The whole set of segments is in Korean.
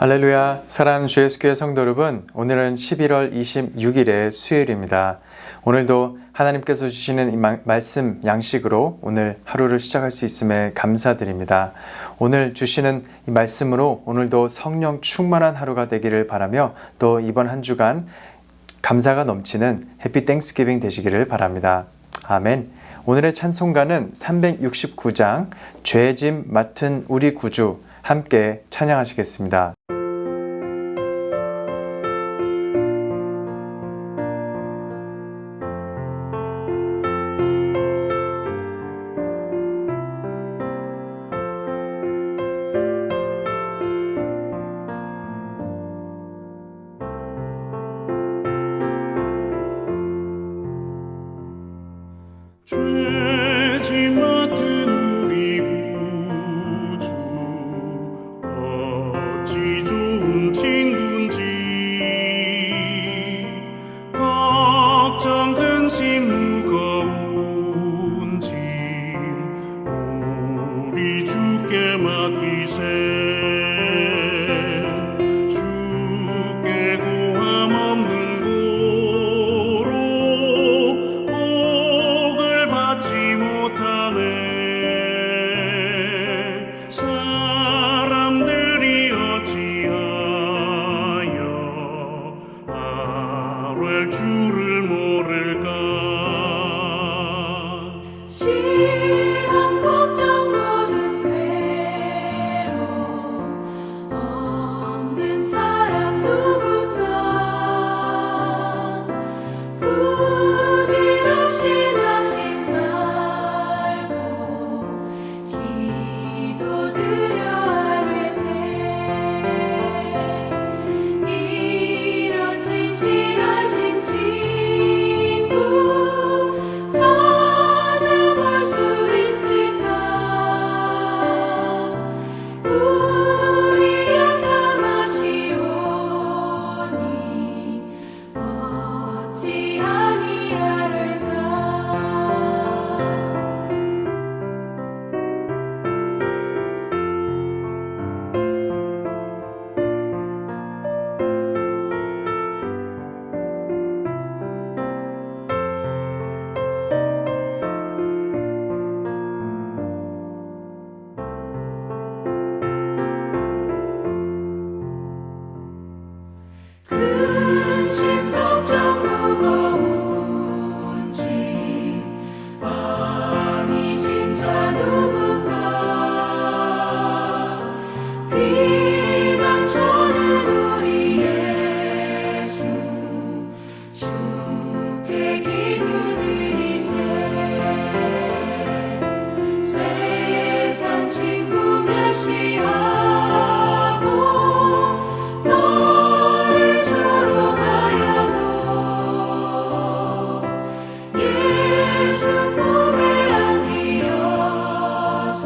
할렐루야, 사랑하는 주 예수교회 성도 여러분, 오늘은 11월 26일의 수요일입니다. 오늘도 하나님께서 주시는 이 말씀 양식으로 오늘 하루를 시작할 수 있음에 감사드립니다. 오늘 주시는 이 말씀으로 오늘도 성령 충만한 하루가 되기를 바라며 또 이번 한 주간 감사가 넘치는 해피 땡스기빙 되시기를 바랍니다. 아멘. 오늘의 찬송가는 369장 죄짐 맡은 우리 구주 함께 찬양하시겠습니다. 죄짐 맡은 우리 구주 어찌 좋은 친구인지 걱정 근심 무거운 짐 우리 주께 맡기세 주께 고함 없는 사람들이 어찌하여 아뢰 주를 모를까. 시험 걱정 모든 괴로움 없는 사람 누군가 부질없이 낙심 말고 기도드려 아뢰세. 이런 진실하신 친구 찾아볼 수 있을까. 우리 약함하시오니 어찌 아니하를까. 근심 걱정 무거운 짐 아니 진짜 누군가 비난처는 우리 예수 주께 기도드리세. 세상 친구 멸시하고 너를 조롱하여도 예수 품에 안기어서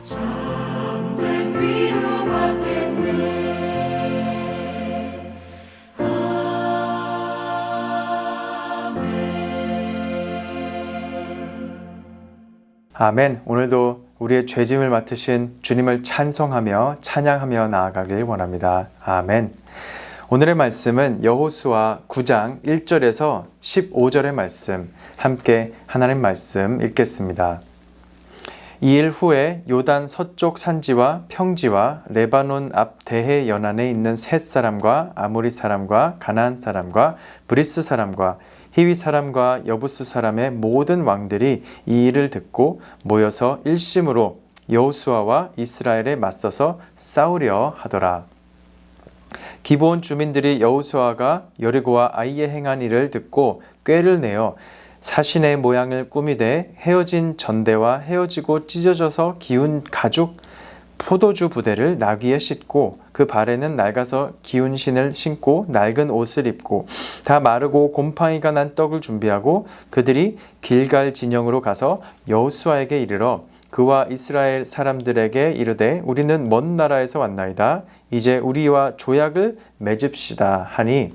참된 위로받겠네. 아멘. 오늘도 우리의 죄짐을 맡으신 주님을 찬송하며 찬양하며 나아가길 원합니다. 아멘. 오늘의 말씀은 여호수아 9장 1절에서 15절의 말씀, 함께 하나님 말씀 읽겠습니다. 이 일 후에 요단 서쪽 산지와 평지와 레바논 앞 대해 연안에 있는 셋 사람과 아모리 사람과 가나안 사람과 브리스 사람과 히위 사람과 여부스 사람의 모든 왕들이 이 일을 듣고 모여서 일심으로 여호수아와 이스라엘에 맞서서 싸우려 하더라. 기브온 주민들이 여호수아가 여리고와 아이에 행한 일을 듣고 꾀를 내어 사신의 모양을 꾸미되 헤어진 전대와 헤어지고 찢어져서 기운 가죽 포도주 부대를 나귀에 싣고 그 발에는 낡아서 기운 신을 신고 낡은 옷을 입고 다 마르고 곰팡이가 난 떡을 준비하고 그들이 길갈 진영으로 가서 여호수아에게 이르러 그와 이스라엘 사람들에게 이르되 우리는 먼 나라에서 왔나이다. 이제 우리와 조약을 맺읍시다 하니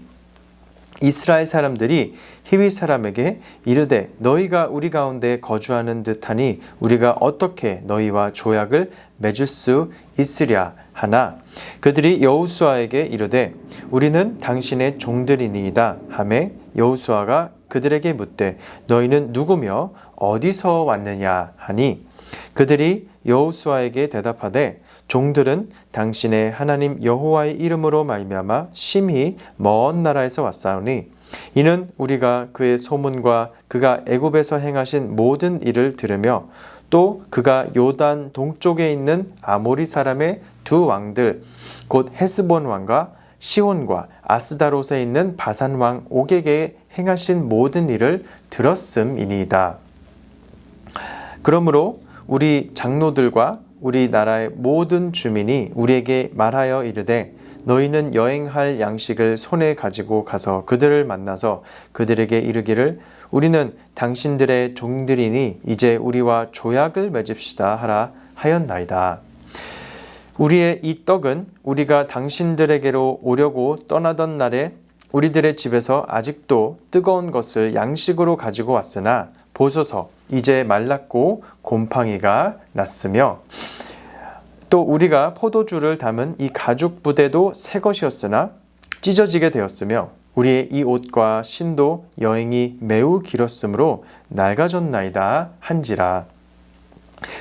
이스라엘 사람들이 히위 사람에게 이르되 너희가 우리 가운데 거주하는 듯하니 우리가 어떻게 너희와 조약을 맺을 수 있으랴 하나 그들이 여호수아에게 이르되 우리는 당신의 종들이니이다 하매 여호수아가 그들에게 묻되 너희는 누구며 어디서 왔느냐 하니 그들이 여호수아에게 대답하되 종들은 당신의 하나님 여호와의 이름으로 말미암아 심히 먼 나라에서 왔사오니 이는 우리가 그의 소문과 그가 애굽에서 행하신 모든 일을 들으며 또 그가 요단 동쪽에 있는 아모리 사람의 두 왕들 곧 헤스본 왕과 시온과 아스다롯에 있는 바산 왕 옥에게 행하신 모든 일을 들었음이니이다. 그러므로 우리 장로들과 우리 나라의 모든 주민이 우리에게 말하여 이르되 너희는 여행할 양식을 손에 가지고 가서 그들을 만나서 그들에게 이르기를 우리는 당신들의 종들이니 이제 우리와 조약을 맺읍시다 하라 하였나이다. 우리의 이 떡은 우리가 당신들에게로 오려고 떠나던 날에 우리들의 집에서 아직도 뜨거운 것을 양식으로 가지고 왔으나 보소서 이제 말랐고 곰팡이가 났으며 또 우리가 포도주를 담은 이 가죽 부대도 새 것이었으나 찢어지게 되었으며 우리의 이 옷과 신도 여행이 매우 길었으므로 낡아졌나이다 한지라.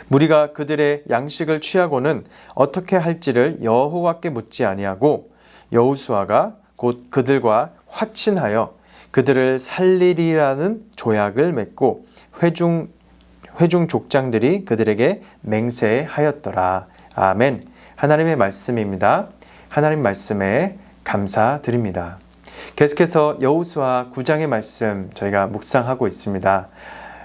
무리가 그들의 양식을 취하고는 어떻게 할지를 여호와께 묻지 아니하고 여호수아가 곧 그들과 화친하여 그들을 살리리라는 조약을 맺고 회중 족장들이 그들에게 맹세하였더라. 아멘. 하나님의 말씀입니다. 하나님 말씀에 감사드립니다. 계속해서 여호수아 9장의 말씀 저희가 묵상하고 있습니다.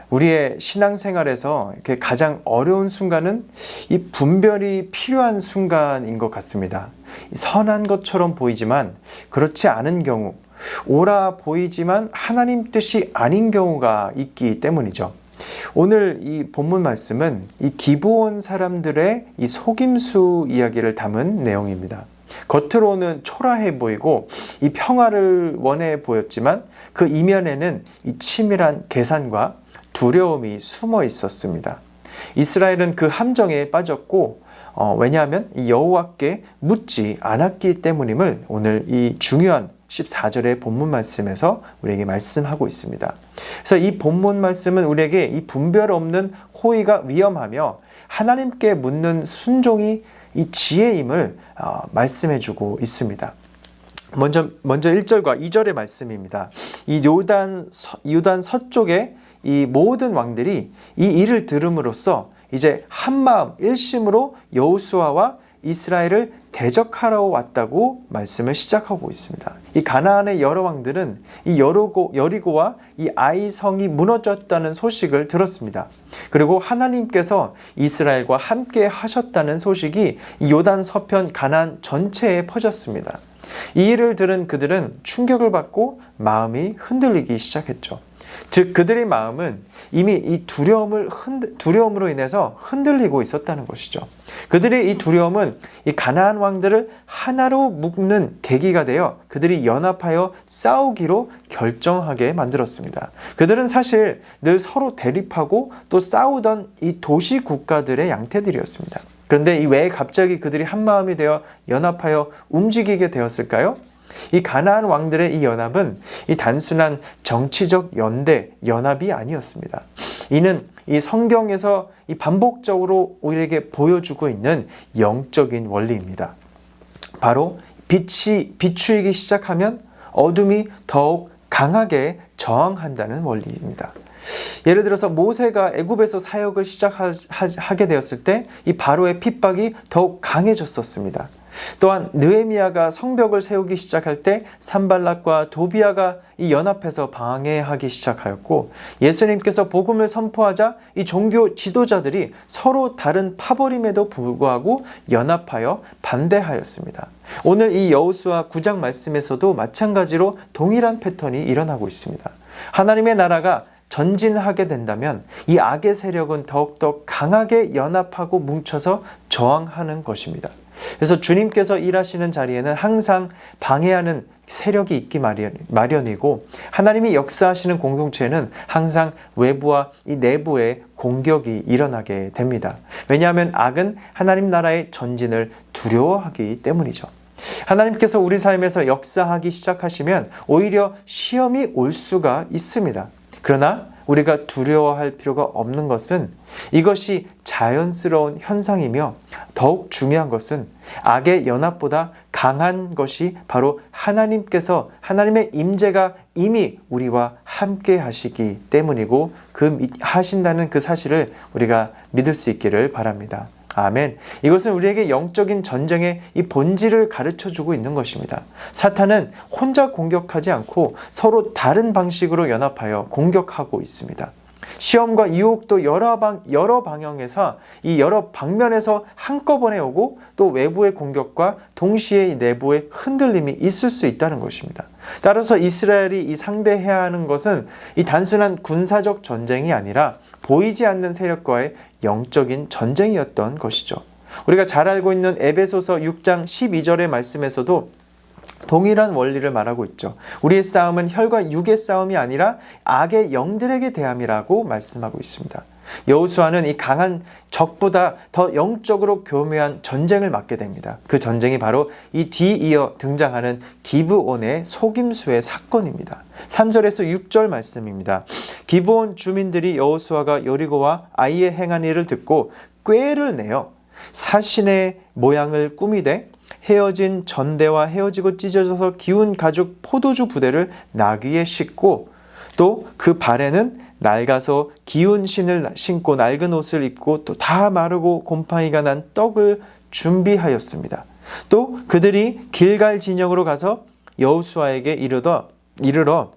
우리의 신앙생활에서 이렇게 가장 어려운 순간은 이 분별이 필요한 순간인 것 같습니다. 선한 것처럼 보이지만 그렇지 않은 경우, 옳아 보이지만 하나님 뜻이 아닌 경우가 있기 때문이죠. 오늘 이 본문 말씀은 이 기브온 사람들의 이 속임수 이야기를 담은 내용입니다. 겉으로는 초라해 보이고 이 평화를 원해 보였지만 그 이면에는 이 치밀한 계산과 두려움이 숨어 있었습니다. 이스라엘은 그 함정에 빠졌고 왜냐하면 이 여호와께 묻지 않았기 때문임을 오늘 이 중요한 14절의 본문 말씀에서 우리에게 말씀하고 있습니다. 그래서 이 본문 말씀은 우리에게 이 분별 없는 호의가 위험하며 하나님께 묻는 순종이 이 지혜임을 말씀해주고 있습니다. 먼저 1절과 2절의 말씀입니다. 이 요단 서쪽에 이 모든 왕들이 이 일을 들음으로써 이제 한마음 일심으로 여호수아와 이스라엘을 대적하러 왔다고 말씀을 시작하고 있습니다. 이 가나안의 여러 왕들은 이 여리고와 이 아이 성이 무너졌다는 소식을 들었습니다. 그리고 하나님께서 이스라엘과 함께 하셨다는 소식이 이 요단 서편 가나안 전체에 퍼졌습니다. 이 일을 들은 그들은 충격을 받고 마음이 흔들리기 시작했죠. 즉 그들의 마음은 이미 이 두려움으로 인해서 흔들리고 있었다는 것이죠. 그들의 이 두려움은 이 가나안 왕들을 하나로 묶는 계기가 되어 그들이 연합하여 싸우기로 결정하게 만들었습니다. 그들은 사실 늘 서로 대립하고 또 싸우던 이 도시 국가들의 양태들이었습니다. 그런데 왜 갑자기 그들이 한마음이 되어 연합하여 움직이게 되었을까요? 이 가나안 왕들의 이 연합은 이 단순한 정치적 연합이 아니었습니다. 이는 이 성경에서 이 반복적으로 우리에게 보여주고 있는 영적인 원리입니다. 바로 빛이 비추이기 시작하면 어둠이 더욱 강하게 저항한다는 원리입니다. 예를 들어서 모세가 애굽에서 사역을 시작하게 되었을 때 이 바로의 핍박이 더욱 강해졌었습니다. 또한 느헤미야가 성벽을 세우기 시작할 때 산발락과 도비아가 이 연합해서 방해하기 시작하였고 예수님께서 복음을 선포하자 이 종교 지도자들이 서로 다른 파벌임에도 불구하고 연합하여 반대하였습니다. 오늘 이 여호수아 9장 말씀에서도 마찬가지로 동일한 패턴이 일어나고 있습니다. 하나님의 나라가 전진하게 된다면 이 악의 세력은 더욱더 강하게 연합하고 뭉쳐서 저항하는 것입니다. 그래서 주님께서 일하시는 자리에는 항상 방해하는 세력이 있기 마련이고 하나님이 역사하시는 공동체에는 항상 외부와 이 내부의 공격이 일어나게 됩니다. 왜냐하면 악은 하나님 나라의 전진을 두려워하기 때문이죠. 하나님께서 우리 삶에서 역사하기 시작하시면 오히려 시험이 올 수가 있습니다. 그러나 우리가 두려워할 필요가 없는 것은 이것이 자연스러운 현상이며 더욱 중요한 것은 악의 연합보다 강한 것이 바로 하나님께서 하나님의 임재가 이미 우리와 함께 하시기 때문이고 하신다는 그 사실을 우리가 믿을 수 있기를 바랍니다. 아멘. 이것은 우리에게 영적인 전쟁의 이 본질을 가르쳐주고 있는 것입니다. 사탄은 혼자 공격하지 않고 서로 다른 방식으로 연합하여 공격하고 있습니다. 시험과 유혹도 여러 방향에서 이 여러 방면에서 한꺼번에 오고 또 외부의 공격과 동시에 이 내부의 흔들림이 있을 수 있다는 것입니다. 따라서 이스라엘이 이 상대해야 하는 것은 이 단순한 군사적 전쟁이 아니라 보이지 않는 세력과의 영적인 전쟁이었던 것이죠. 우리가 잘 알고 있는 에베소서 6장 12절의 말씀에서도 동일한 원리를 말하고 있죠. 우리의 싸움은 혈과 육의 싸움이 아니라 악의 영들에게 대함이라고 말씀하고 있습니다. 여호수아는 이 강한 적보다 더 영적으로 교묘한 전쟁을 맡게 됩니다. 그 전쟁이 바로 이 뒤이어 등장하는 기브온의 속임수의 사건입니다. 3절에서 6절 말씀입니다. 기브온 주민들이 여호수아가 여리고와 아이에 행한 일을 듣고 꾀를 내어 사신의 모양을 꾸미되 헤어진 전대와 헤어지고 찢어져서 기운 가죽 포도주 부대를 나귀에 싣고 또 그 발에는 낡아서 기운 신을 신고 낡은 옷을 입고 또 다 마르고 곰팡이가 난 떡을 준비하였습니다. 또 그들이 길갈 진영으로 가서 여호수아에게 이르러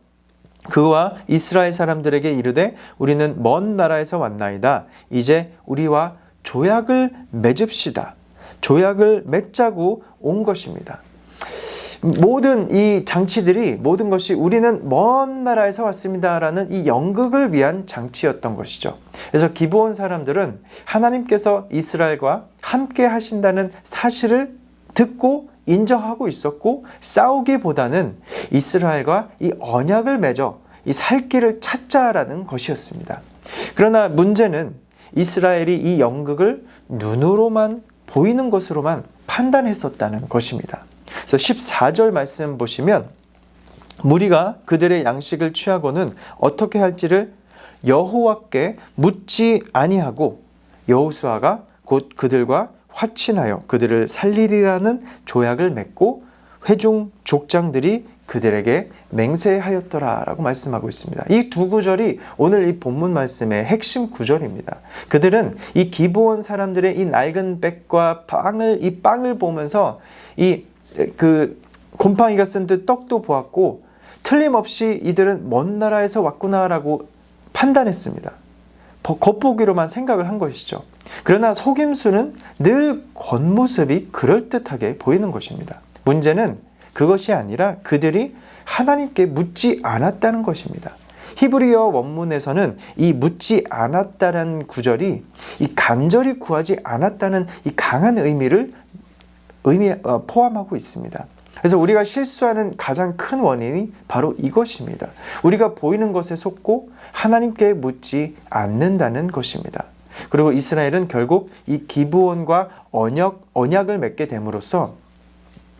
그와 이스라엘 사람들에게 이르되 우리는 먼 나라에서 왔나이다. 이제 우리와 조약을 맺읍시다. 조약을 맺자고 온 것입니다. 모든 이 장치들이 모든 것이 우리는 먼 나라에서 왔습니다라는 이 연극을 위한 장치였던 것이죠. 그래서 기브온 사람들은 하나님께서 이스라엘과 함께 하신다는 사실을 듣고 인정하고 있었고 싸우기보다는 이스라엘과 이 언약을 맺어 이 살 길을 찾자라는 것이었습니다. 그러나 문제는 이스라엘이 이 연극을 눈으로만 보이는 것으로만 판단했었다는 것입니다. 그래서 14절 말씀 보시면 무리가 그들의 양식을 취하고는 어떻게 할지를 여호와께 묻지 아니하고 여호수아가 곧 그들과 화친하여 그들을 살리리라는 조약을 맺고 회중 족장들이 그들에게 맹세하였더라 라고 말씀하고 있습니다. 이 두 구절이 오늘 이 본문 말씀의 핵심 구절입니다. 그들은 이 기브온 사람들의 이 낡은 백과 빵을 보면서 그 곰팡이가 쓴 듯 떡도 보았고 틀림없이 이들은 먼 나라에서 왔구나라고 판단했습니다. 겉보기로만 생각을 한 것이죠. 그러나 속임수는 늘 겉모습이 그럴듯하게 보이는 것입니다. 문제는 그것이 아니라 그들이 하나님께 묻지 않았다는 것입니다. 히브리어 원문에서는 이 묻지 않았다는 구절이 이 간절히 구하지 않았다는 이 강한 의미를 포함하고 있습니다. 그래서 우리가 실수하는 가장 큰 원인이 바로 이것입니다. 우리가 보이는 것에 속고 하나님께 묻지 않는다는 것입니다. 그리고 이스라엘은 결국 이 기브온과 언약을 맺게 됨으로써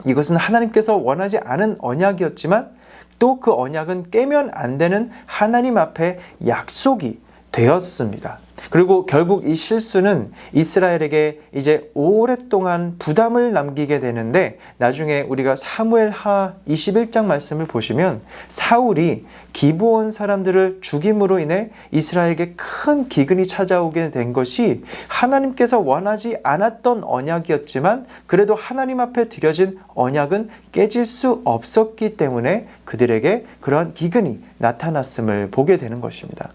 이것은 하나님께서 원하지 않은 언약이었지만 또 그 언약은 깨면 안 되는 하나님 앞에 약속이 되었습니다. 그리고 결국 이 실수는 이스라엘에게 이제 오랫동안 부담을 남기게 되는데 나중에 우리가 사무엘하 21장 말씀을 보시면 사울이 기브온 사람들을 죽임으로 인해 이스라엘에게 큰 기근이 찾아오게 된 것이 하나님께서 원하지 않았던 언약이었지만 그래도 하나님 앞에 드려진 언약은 깨질 수 없었기 때문에 그들에게 그러한 기근이 나타났음을 보게 되는 것입니다.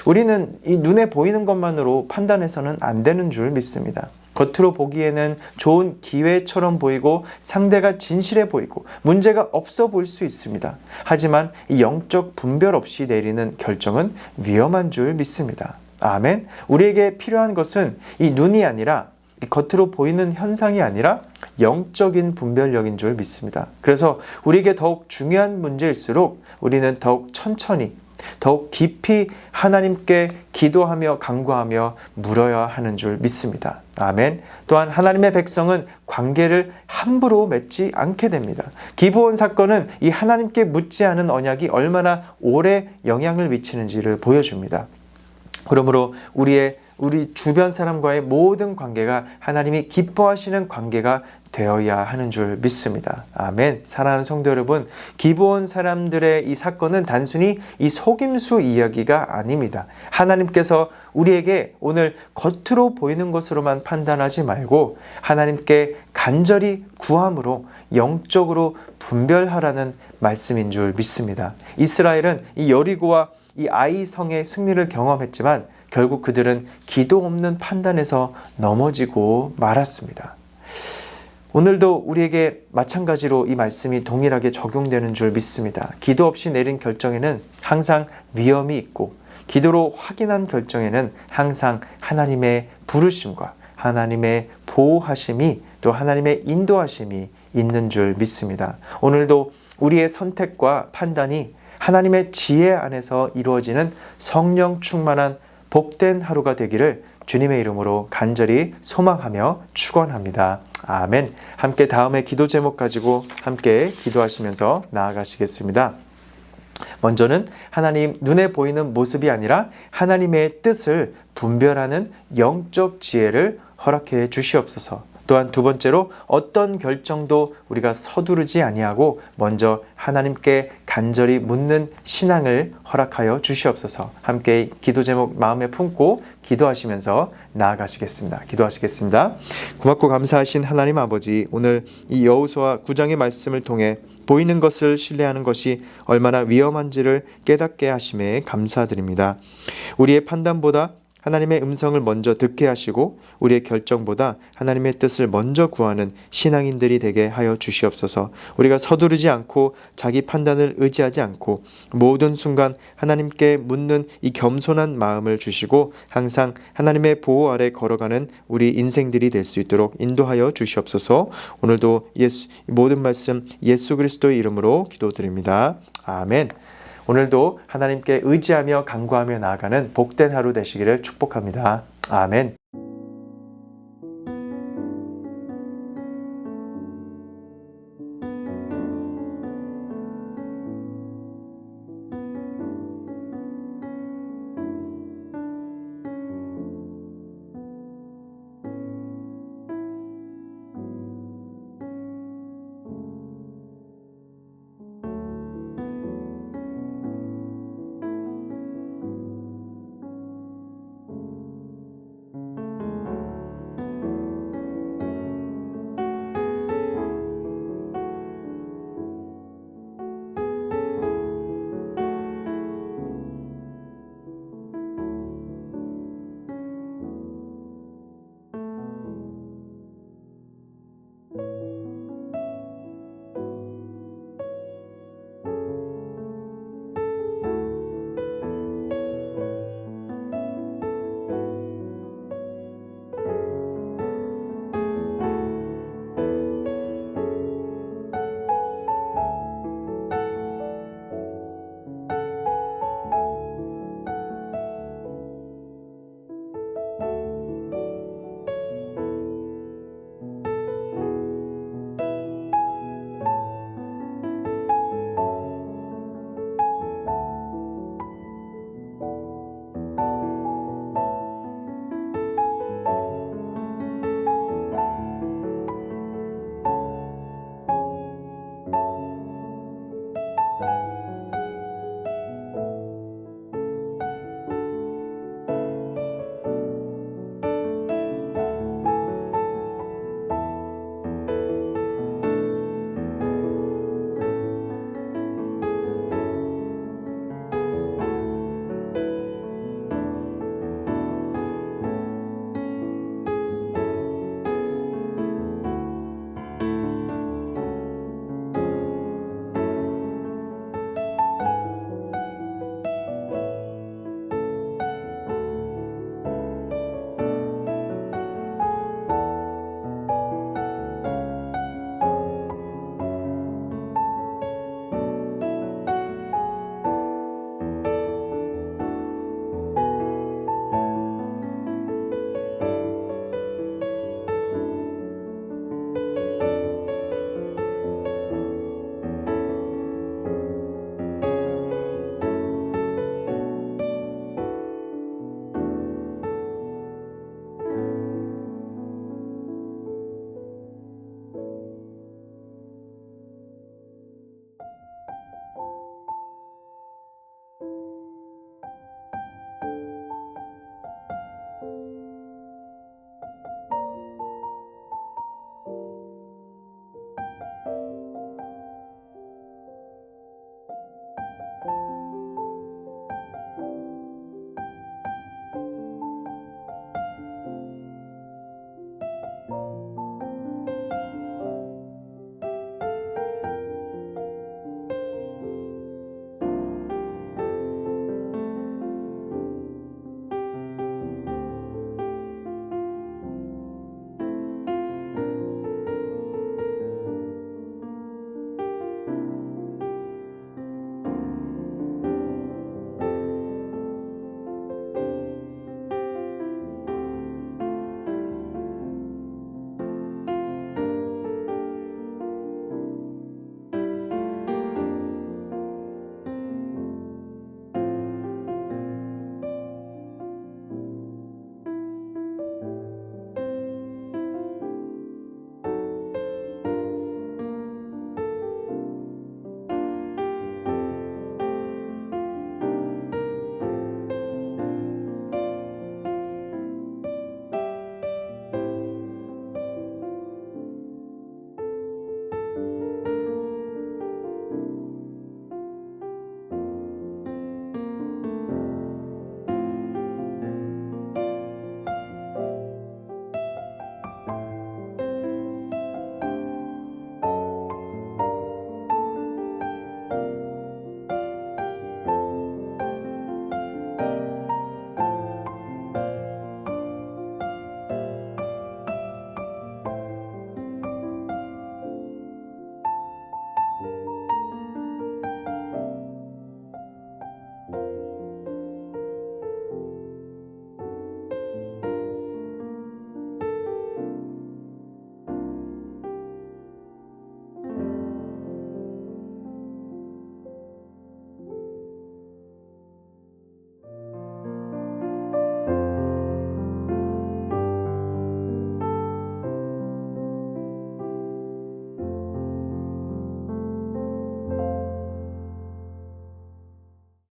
우리는 이 눈에 보이는 것만으로 판단해서는 안 되는 줄 믿습니다. 겉으로 보기에는 좋은 기회처럼 보이고 상대가 진실해 보이고 문제가 없어 보일 수 있습니다. 하지만 이 영적 분별 없이 내리는 결정은 위험한 줄 믿습니다. 아멘. 우리에게 필요한 것은 이 눈이 아니라 이 겉으로 보이는 현상이 아니라 영적인 분별력인 줄 믿습니다. 그래서 우리에게 더욱 중요한 문제일수록 우리는 더욱 천천히 더욱 깊이 하나님께 기도하며 간구하며 물어야 하는 줄 믿습니다. 아멘. 또한 하나님의 백성은 관계를 함부로 맺지 않게 됩니다. 기브온 사건은 이 하나님께 묻지 않은 언약이 얼마나 오래 영향을 미치는지를 보여줍니다. 그러므로 우리 주변 사람과의 모든 관계가 하나님이 기뻐하시는 관계가 되어야 하는 줄 믿습니다. 아멘. 사랑하는 성도 여러분, 기브온 사람들의 이 사건은 단순히 이 속임수 이야기가 아닙니다. 하나님께서 우리에게 오늘 겉으로 보이는 것으로만 판단하지 말고 하나님께 간절히 구함으로 영적으로 분별하라는 말씀인 줄 믿습니다. 이스라엘은 이 여리고와 이 아이 성의 승리를 경험했지만 결국 그들은 기도 없는 판단에서 넘어지고 말았습니다. 오늘도 우리에게 마찬가지로 이 말씀이 동일하게 적용되는 줄 믿습니다. 기도 없이 내린 결정에는 항상 위험이 있고 기도로 확인한 결정에는 항상 하나님의 부르심과 하나님의 보호하심이 또 하나님의 인도하심이 있는 줄 믿습니다. 오늘도 우리의 선택과 판단이 하나님의 지혜 안에서 이루어지는 성령 충만한 복된 하루가 되기를 주님의 이름으로 간절히 소망하며 축원합니다. 아멘. 함께 다음의 기도 제목 가지고 함께 기도하시면서 나아가시겠습니다. 먼저는 하나님 눈에 보이는 모습이 아니라 하나님의 뜻을 분별하는 영적 지혜를 허락해 주시옵소서. 또한 두 번째로 어떤 결정도 우리가 서두르지 아니하고 먼저 하나님께 간절히 묻는 신앙을 허락하여 주시옵소서. 함께 기도 제목 마음에 품고 기도하시면서 나아가시겠습니다. 기도하시겠습니다. 고맙고 감사하신 하나님 아버지, 오늘 이 여호수아 9장의 말씀을 통해 보이는 것을 신뢰하는 것이 얼마나 위험한지를 깨닫게 하심에 감사드립니다. 우리의 판단보다 하나님의 음성을 먼저 듣게 하시고 우리의 결정보다 하나님의 뜻을 먼저 구하는 신앙인들이 되게 하여 주시옵소서. 우리가 서두르지 않고 자기 판단을 의지하지 않고 모든 순간 하나님께 묻는 이 겸손한 마음을 주시고 항상 하나님의 보호 아래 걸어가는 우리 인생들이 될 수 있도록 인도하여 주시옵소서. 오늘도 모든 말씀 예수 그리스도의 이름으로 기도드립니다. 아멘. 오늘도 하나님께 의지하며 간구하며 나아가는 복된 하루 되시기를 축복합니다. 아멘.